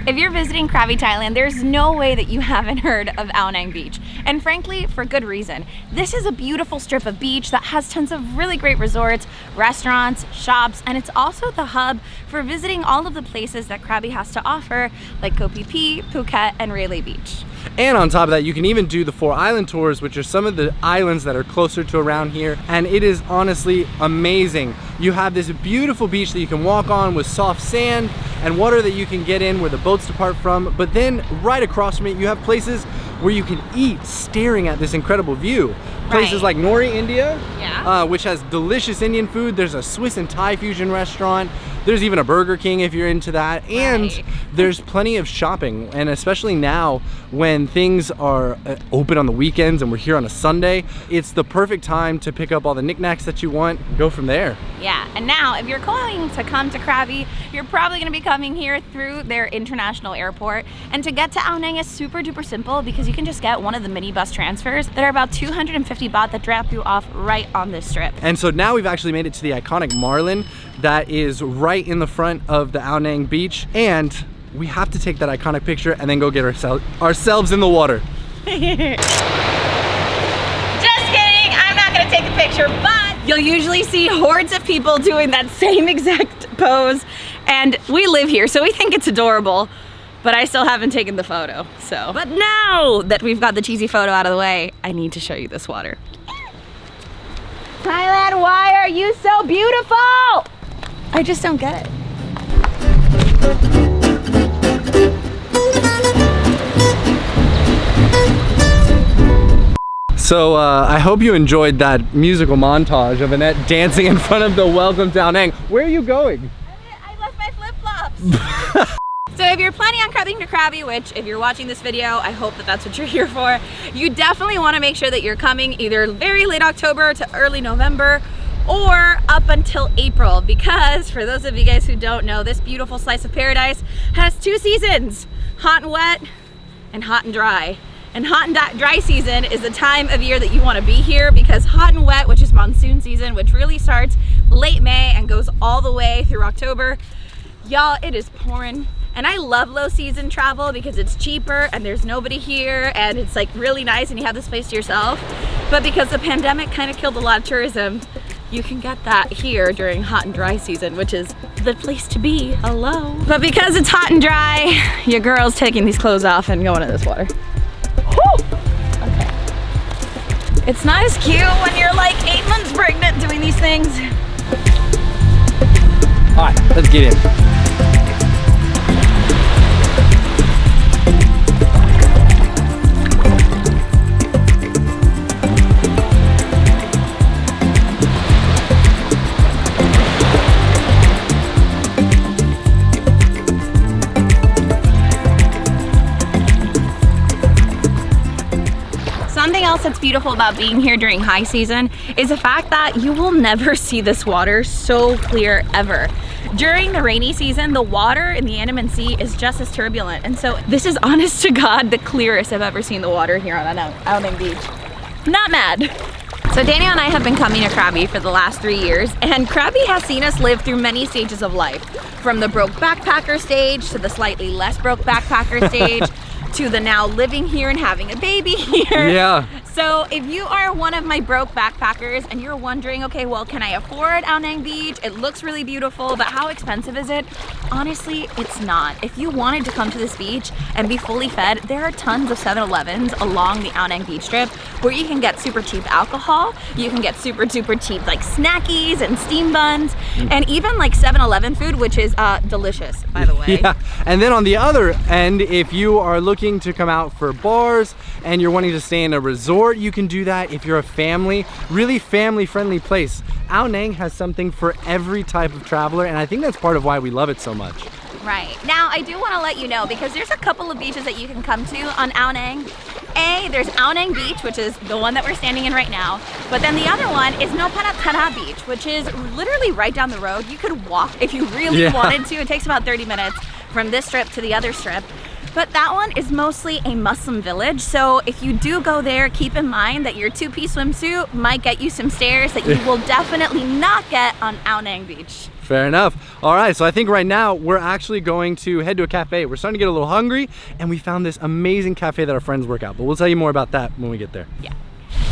If you're visiting Krabi, Thailand, there's no way that you haven't heard of Aonang Beach. And frankly, for good reason. This is a beautiful strip of beach that has tons of really great resorts, restaurants, shops, and it's also the hub for visiting all of the places that Krabi has to offer, like Koh Phi Phi, Phuket, and Railay Beach. And on top of that, you can even do the 4 island tours, which are some of the islands that are closer to around here. And it is honestly amazing. You have this beautiful beach that you can walk on with soft sand and water that you can get in where the boats depart from. But then right across from it, you have places where you can eat staring at this incredible view. Places like Nori, India, which has delicious Indian food. There's a Swiss and Thai fusion restaurant. There's even a Burger King if you're into that. And there's plenty of shopping. And especially now when things are open on the weekends and we're here on a Sunday, it's the perfect time to pick up all the knickknacks that you want and go from there. Yeah, and now if you're going to come to Krabi, you're probably gonna be coming here through their international airport. And to get to Aonang is super duper simple because you can just get one of the mini bus transfers that are about 250 baht that drop you off right on this strip. And so now we've actually made it to the iconic Marlin that is right in the front of the Aonang beach, and we have to take that iconic picture and then go get ourselves in the water. Just kidding, I'm not gonna take a picture, but you'll usually see hordes of people doing that same exact pose, and we live here, so we think it's adorable, but I still haven't taken the photo, so. But now that we've got the cheesy photo out of the way, I need to show you this water. Thailand, why are you so beautiful? I just don't get it. So I hope you enjoyed that musical montage of Annette dancing in front of the Welcome to Aonang. Where are you going? I left my flip-flops. So if you're planning on coming to Krabi, which if you're watching this video, I hope that that's what you're here for, you definitely want to make sure that you're coming either very late October to early November or up until April, because for those of you guys who don't know, this beautiful slice of paradise has 2 seasons, hot and wet and hot and dry. And hot and dry season is the time of year that you want to be here, because hot and wet, which is monsoon season, which really starts late May and goes all the way through October, y'all, it is pouring. And I love low season travel because it's cheaper and there's nobody here and it's like really nice and you have this place to yourself. But because the pandemic kind of killed a lot of tourism, you can get that here during hot and dry season, which is the place to be. Hello. But because it's hot and dry, your girl's taking these clothes off and going in this water. Woo! Okay. It's not as cute when you're like 8 months pregnant doing these things. All right, let's get in. Something else that's beautiful about being here during high season is the fact that you will never see this water so clear ever. During the rainy season, the water in the Andaman Sea is just as turbulent. And so this is honest to God the clearest I've ever seen the water here on Aonang Beach. Not mad. So Daniel and I have been coming to Krabi for the last 3 years, and Krabi has seen us live through many stages of life. From the broke backpacker stage to the slightly less broke backpacker stage to the now living here and having a baby here. Yeah. So if you are one of my broke backpackers and you're wondering, okay, well, can I afford Aonang Beach? It looks really beautiful, but how expensive is it? Honestly, it's not. If you wanted to come to this beach and be fully fed, there are tons of 7-Elevens along the Aonang Beach Strip where you can get super cheap alcohol, you can get super cheap like snackies and steam buns, and even like 7-Eleven food, which is delicious, by the way. Yeah, and then on the other end, if you are looking to come out for bars and you're wanting to stay in a resort, you can do that. If you're a family, really family-friendly place, Aonang has something for every type of traveler, and I think that's part of why we love it so much. Right. Now, I do want to let you know, because there's a couple of beaches that you can come to on Aonang. There's Aonang Beach, which is the one that we're standing in right now, but then the other one is Nopanatana Beach, which is literally right down the road. You could walk if you really wanted to. It takes about 30 minutes from this strip to the other strip. But that one is mostly a Muslim village, so if you do go there, keep in mind that your 2-piece swimsuit might get you some stares that you will definitely not get on Aonang Beach. Fair enough. All right, so I think right now we're actually going to head to a cafe. We're starting to get a little hungry, and we found this amazing cafe that our friends work out, but we'll tell you more about that when we get there. Yeah.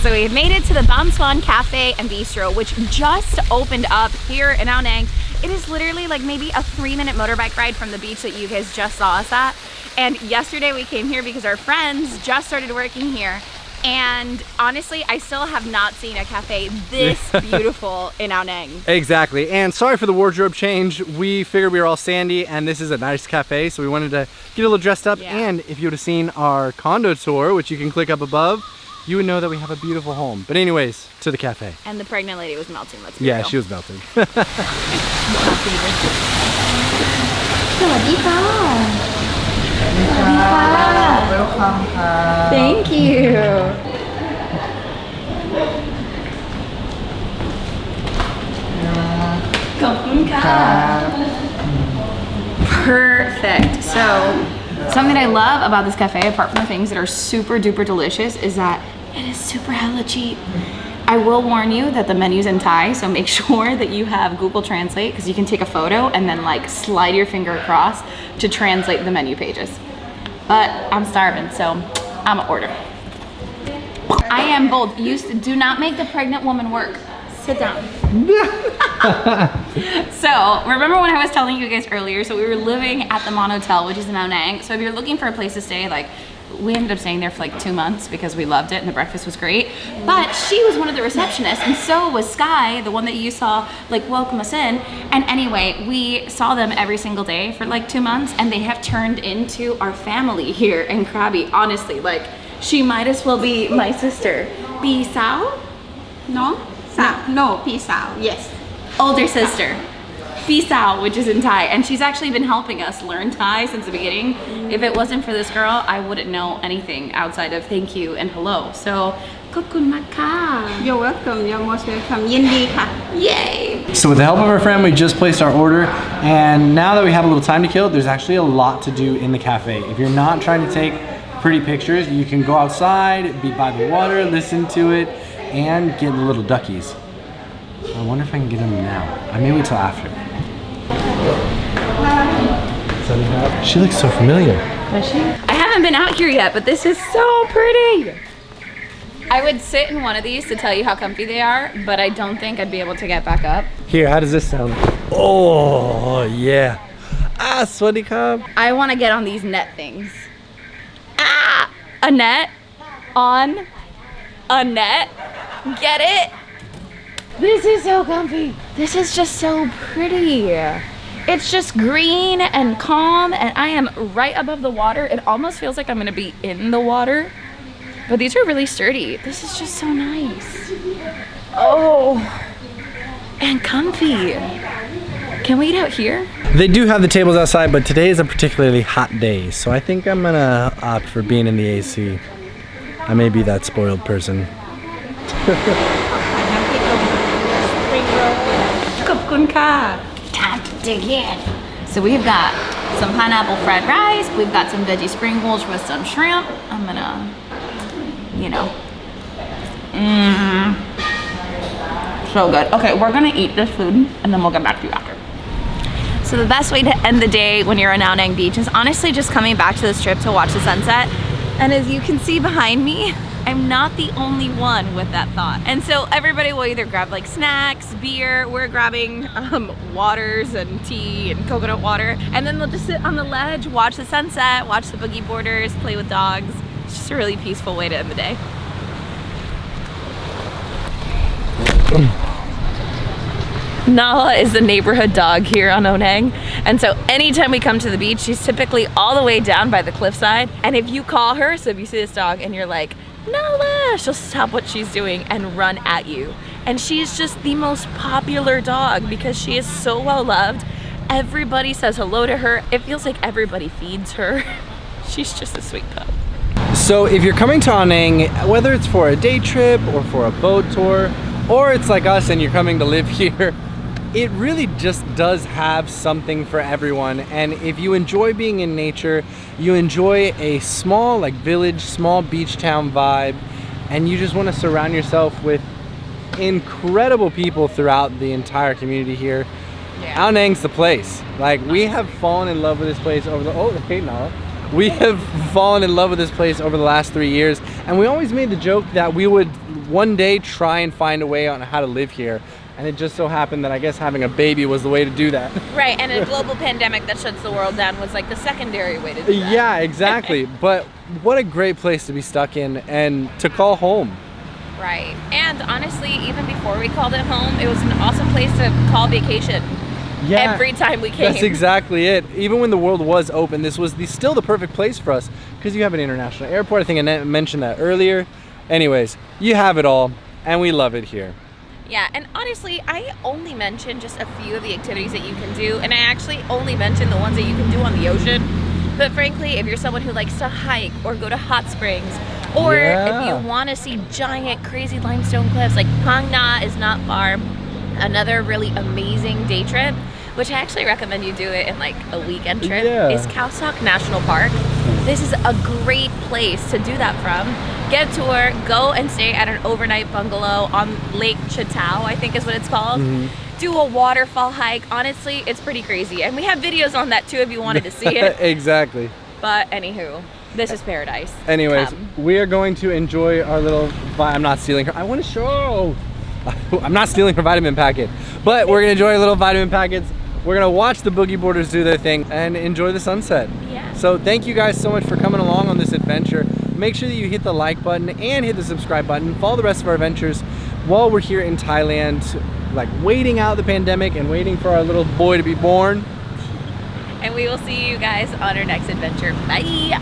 So we've made it to the Bam Swan Cafe and Bistro, which just opened up here in Aonang. It is literally like maybe a 3-minute motorbike ride from the beach that you guys just saw us at. And yesterday we came here because our friends just started working here. And honestly, I still have not seen a cafe this beautiful in Aonang. Exactly, and sorry for the wardrobe change. We figured we were all sandy and this is a nice cafe, so we wanted to get a little dressed up. Yeah. And if you would have seen our condo tour, which you can click up above, you would know that we have a beautiful home. But anyways, to the cafe. And the pregnant lady was melting, let's be Yeah, real. she was melting. Welcome. Thank you. Perfect. So, something I love about this cafe, apart from the things that are super duper delicious, is that it is super hella cheap. I will warn you that the menu's in Thai, so make sure that you have Google Translate, because you can take a photo and then like slide your finger across to translate the menu pages. But I'm starving, so I'm gonna order. I am bold. Do not make the pregnant woman work. Sit down. So, remember when I was telling you guys earlier, so we were living at the Mon Hotel, which is in Aonang. So if you're looking for a place to stay, like, we ended up staying there for like 2 months because we loved it and the breakfast was great. But she was one of the receptionists, and so was Sky, the one that you saw like welcome us in. And anyway, we saw them every single day for like 2 months, and they have turned into our family here in Krabi. Honestly, like, she might as well be my sister. Pisao? No? No, Pisao. Yes. Older sister. Pisao, which is in Thai, and she's actually been helping us learn Thai since the beginning. If it wasn't for this girl, I wouldn't know anything outside of thank you and hello. So, kokun maka. You're welcome. You're most welcome. Yindi ka. Yay! So with the help of our friend, we just placed our order, and now that we have a little time to kill, there's actually a lot to do in the cafe. If you're not trying to take pretty pictures, you can go outside, be by the water, listen to it, and get the little duckies. I wonder if I can get them now. I may wait till after. She looks so familiar. Does she? I haven't been out here yet, but this is so pretty. I would sit in one of these to tell you how comfy they are, but I don't think I'd be able to get back up. Here, how does this sound? Oh, yeah. Ah, sweaty cup. I want to get on these net things. Ah! A net on a net. Get it? This is so comfy. This is just so pretty. It's just green and calm, and I am right above the water. It almost feels like I'm gonna be in the water, but these are really sturdy. This is just so nice. Oh, and comfy. Can we eat out here? They do have the tables outside, but today is a particularly hot day, so I think I'm gonna opt for being in the AC. I may be that spoiled person. Time to dig in. So we've got some pineapple fried rice, we've got some veggie spring rolls with some shrimp. I'm gonna, you know, so good. Okay, we're gonna eat this food and then we'll get back to you after. So the best way to end the day when you're in Aonang Beach is honestly just coming back to this trip to watch the sunset. And as you can see behind me, I'm not the only one with that thought. And so everybody will either grab like snacks, beer, we're grabbing waters and tea and coconut water, and then they'll just sit on the ledge, watch the sunset, watch the boogie boarders, play with dogs. It's just a really peaceful way to end the day. Nala is the neighborhood dog here on Aonang, and so anytime we come to the beach, she's typically all the way down by the cliffside, and if you call her, so if you see this dog and you're like, Nala, she'll stop what she's doing and run at you. And she's just the most popular dog because she is so well loved. Everybody says hello to her. It feels like everybody feeds her. She's just a sweet pup. So if you're coming to Aonang, whether it's for a day trip or for a boat tour, or it's like us and you're coming to live here, it really just does have something for everyone. And if you enjoy being in nature, you enjoy a small like village, small beach town vibe, and you just want to surround yourself with incredible people throughout the entire community here, Yeah. Aonang's the place. Like, we have fallen in love with this place over the, oh, okay, Nala. We have fallen in love with this place over the last 3 years, and we always made the joke that we would one day try and find a way on how to live here. And it just so happened that I guess having a baby was the way to do that. Right, and a global pandemic that shuts the world down was like the secondary way to do that. Yeah, exactly. But what a great place to be stuck in and to call home. Right, and honestly, even before we called it home, it was an awesome place to call vacation. Yeah, every time we came. That's exactly it. Even when the world was open, this was still the perfect place for us because you have an international airport. I think I mentioned that earlier. Anyways, you have it all, and we love it here. Yeah, and honestly, I only mentioned just a few of the activities that you can do, and I actually only mentioned the ones that you can do on the ocean. But frankly, if you're someone who likes to hike or go to hot springs, or if you want to see giant, crazy limestone cliffs, like Phang Nga is not far. Another really amazing day trip, which I actually recommend you do it in like a weekend trip, is Khao Sok National Park. This is a great place to do that from. Get a tour, go and stay at an overnight bungalow on Lake Chatao, I think is what it's called. Do a waterfall hike. Honestly, it's pretty crazy. And we have videos on that too if you wanted to see it. Exactly. But anywho, this is paradise. Anyways, we are going to enjoy our little, I'm not stealing her, I want to show. I'm not stealing her vitamin packet, but we're gonna enjoy our little vitamin packets. We're gonna watch the boogie boarders do their thing and enjoy the sunset. Yeah. So thank you guys so much for coming along on this adventure. Make sure that you hit the like button and hit the subscribe button. Follow the rest of our adventures while we're here in Thailand, like waiting out the pandemic and waiting for our little boy to be born. And we will see you guys on our next adventure. Bye.